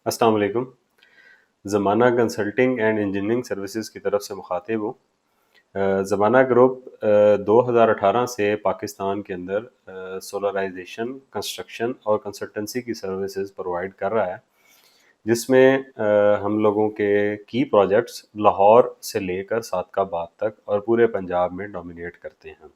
अस्सलाम वालेकुम। ज़माना कंसल्टिंग एंड इंजीनियरिंग सर्विसेज की तरफ से मुखातिब हूँ। ज़माना ग्रुप 2018 से पाकिस्तान के अंदर सोलराइजेशन, कंस्ट्रक्शन और कंसल्टेंसी की सर्विसेज प्रोवाइड कर रहा है, जिसमें हम लोगों के की प्रोजेक्ट्स लाहौर से लेकर सादकाबाद तक और पूरे पंजाब में डोमिनेट करते हैं।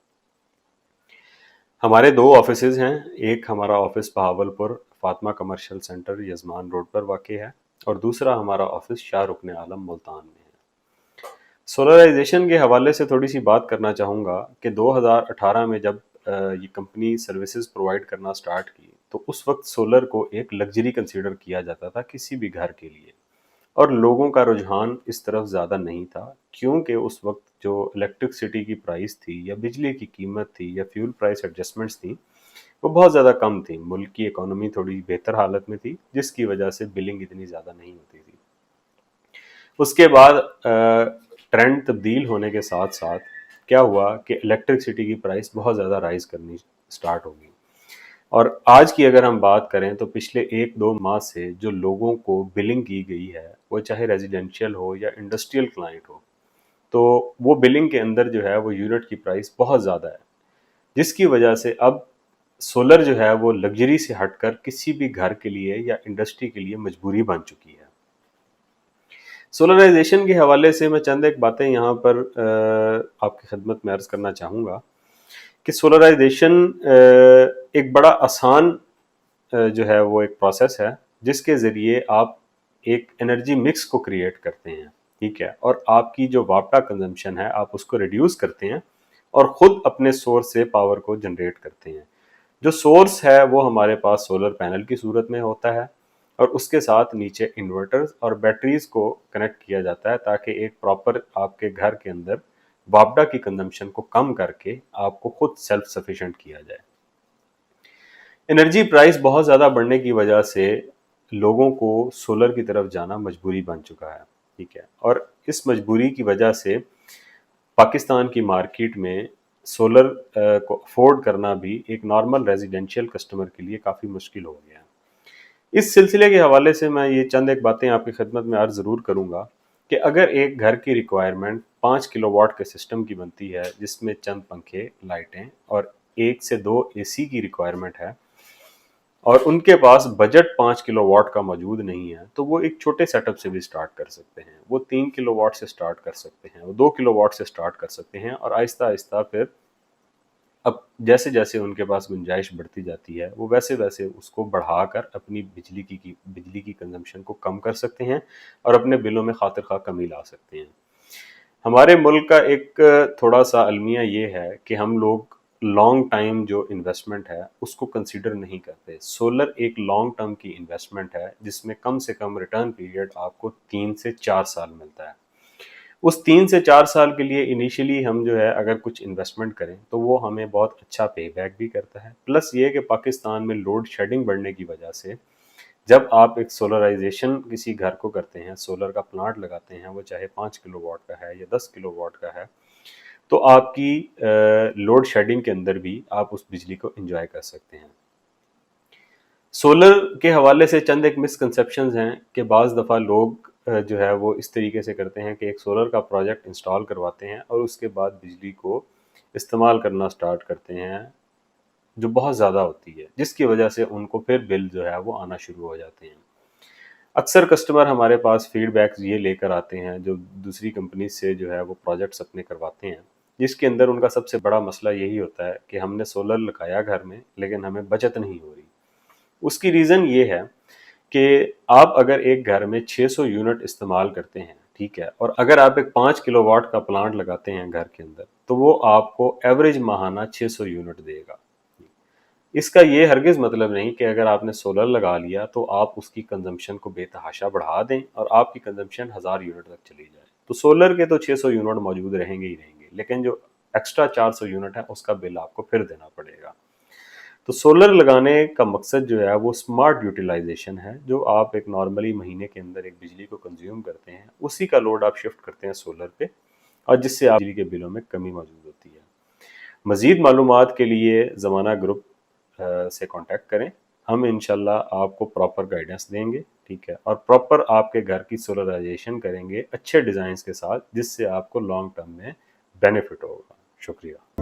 हमारे दो ऑफिसेज हैं। एक हमारा office Bahawalpur Fatima commercial centre यजमान रोड पर वाक़ है और दूसरा हमारा ऑफिस शाह रुकन आलम मुल्तान में है। सोलराइजेशन के हवाले से थोड़ी सी बात करना चाहूँगा कि 2018 में जब ये कंपनी सर्विसेज प्रोवाइड करना स्टार्ट की तो उस वक्त सोलर को एक लग्जरी कंसीडर किया जाता था किसी भी घर के लिए, और लोगों का रुझान इस तरफ ज़्यादा नहीं था, क्योंकि उस वक्त जो इलेक्ट्रिसिटी की प्राइस थी या बिजली की कीमत थी या फ्यूल प्राइस एडजस्टमेंट्स थी वो बहुत ज़्यादा कम थी। मुल्क की इकोनॉमी थोड़ी बेहतर हालत में थी, जिसकी वजह से बिलिंग इतनी ज़्यादा नहीं होती थी। उसके बाद ट्रेंड तब्दील होने के साथ साथ क्या हुआ कि इलेक्ट्रिसिटी की प्राइस बहुत ज़्यादा राइज़ करनी स्टार्ट हो गई, और आज की अगर हम बात करें तो पिछले 1-2 माह से जो लोगों को बिलिंग की गई है, वो चाहे रेजिडेंशियल हो या इंडस्ट्रियल क्लाइंट हो, तो वो बिलिंग के अंदर जो है वो यूनिट की प्राइस बहुत ज़्यादा है, जिसकी वजह से अब सोलर जो है वो लग्जरी से हटकर किसी भी घर के लिए या इंडस्ट्री के लिए मजबूरी बन चुकी है। सोलराइजेशन के हवाले से मैं चंद एक बातें यहाँ पर आपकी खिदमत में अर्ज़ करना चाहूँगा कि सोलराइजेशन एक बड़ा आसान जो है वो एक प्रोसेस है, जिसके ज़रिए आप एक एनर्जी मिक्स को क्रिएट करते हैं, ठीक है, और आपकी जो वापटा कंजम्पशन है आप उसको रिड्यूस करते हैं और ख़ुद अपने सोर्स से पावर को जनरेट करते हैं। जो सोर्स है वो हमारे पास सोलर पैनल की सूरत में होता है, और उसके साथ नीचे इन्वर्टर्स और बैटरीज को कनेक्ट किया जाता है, ताकि एक प्रॉपर आपके घर के अंदर वापडा की कंजम्पशन को कम करके आपको खुद सेल्फ सफिशिएंट किया जाए। एनर्जी प्राइस बहुत ज़्यादा बढ़ने की वजह से लोगों को सोलर की तरफ जाना मजबूरी बन चुका है, ठीक है, और इस मजबूरी की वजह से पाकिस्तान की मार्केट में सोलर को अफोर्ड करना भी एक नॉर्मल रेजिडेंशियल कस्टमर के लिए काफ़ी मुश्किल हो गया है। इस सिलसिले के हवाले से मैं ये चंद एक बातें आपकी खिदमत में अर्ज़ ज़रूर करूँगा कि अगर एक घर की रिक्वायरमेंट 5 किलोवाट के सिस्टम की बनती है, जिसमें चंद पंखे, लाइटें और 1 से 2 एसी की रिक्वायरमेंट है, और उनके पास बजट 5 किलोवाट का मौजूद नहीं है, तो वो एक छोटे सेटअप से भी स्टार्ट कर सकते हैं। वो 3 किलोवाट से स्टार्ट कर सकते हैं, वो 2 किलोवाट से स्टार्ट कर सकते हैं, और आहिस्ता आहिस्ता फिर अब जैसे जैसे उनके पास गुंजाइश बढ़ती जाती है वो वैसे वैसे उसको बढ़ाकर अपनी बिजली की कंजम्पशन को कम कर सकते हैं और अपने बिलों में खातिर खा कमी ला सकते हैं। हमारे मुल्क का एक थोड़ा सा अलमिया ये है कि हम लोग लॉन्ग टाइम जो इन्वेस्टमेंट है उसको कंसीडर नहीं करते। सोलर एक लॉन्ग टर्म की इन्वेस्टमेंट है, जिसमें कम से कम रिटर्न पीरियड आपको 3 से 4 साल मिलता है। उस 3 से 4 साल के लिए इनिशियली हम जो है अगर कुछ इन्वेस्टमेंट करें तो वो हमें बहुत अच्छा पे बैक भी करता है। प्लस ये कि पाकिस्तान में लोड शेडिंग बढ़ने की वजह से जब आप एक सोलराइजेशन किसी घर को करते हैं, सोलर का प्लांट लगाते हैं, वो चाहे 5 किलोवाट का है या 10 किलोवाट का है, तो आपकी लोड शेडिंग के अंदर भी आप उस बिजली को इंजॉय कर सकते हैं। सोलर के हवाले से चंद एक मिसकंसेप्शंस हैं कि बाज़ दफ़ा लोग जो है वो इस तरीके से करते हैं कि एक सोलर का प्रोजेक्ट इंस्टॉल करवाते हैं और उसके बाद बिजली को इस्तेमाल करना स्टार्ट करते हैं, जो बहुत ज़्यादा होती है, जिसकी वजह से उनको फिर बिल जो है वो आना शुरू हो जाते हैं। अक्सर कस्टमर हमारे पास फीडबैक्स ये लेकर आते हैं जो दूसरी कंपनी से जो है वो प्रोजेक्ट्स अपने करवाते हैं, जिसके अंदर उनका सबसे बड़ा मसला यही होता है कि हमने सोलर लगाया घर में लेकिन हमें बचत नहीं हो रही। उसकी रीज़न ये है कि आप अगर एक घर में 600 यूनिट इस्तेमाल करते हैं, ठीक है, और अगर आप एक 5 किलोवाट का प्लांट लगाते हैं घर के अंदर, तो वो आपको एवरेज माहाना 600 यूनिट देगा। इसका ये हरगिज़ मतलब नहीं कि अगर आपने सोलर लगा लिया तो आप उसकी कंजम्पशन को बेतहाशा बढ़ा दें और आपकी कंजम्पशन 1000 यूनिट तक चली जाए। तो सोलर के तो 600 यूनिट मौजूद रहेंगे ही रहेंगे, लेकिन जो एक्स्ट्रा 400 यूनिट है उसका बिल आपको फिर देना पड़ेगा। तो सोलर लगाने का मकसद जो है वो स्मार्ट यूटिलाइजेशन है। जो आप एक नॉर्मली महीने के अंदर एक बिजली को कंज्यूम करते हैं, उसी का लोड आप शिफ्ट करते हैं सोलर पे, और जिससे आप बिजली के बिलों में कमी मौजूद होती है। मज़ीद मालूमात के लिए ज़माना ग्रुप से कांटेक्ट करें। ہم انشاءاللہ آپ کو پراپر گائیڈنس دیں گے، ٹھیک ہے، اور پراپر آپ کے گھر کی سولرائزیشن کریں گے اچھے ڈیزائنز کے ساتھ، جس سے آپ کو لانگ ٹرم میں بینیفٹ ہوگا۔ شکریہ۔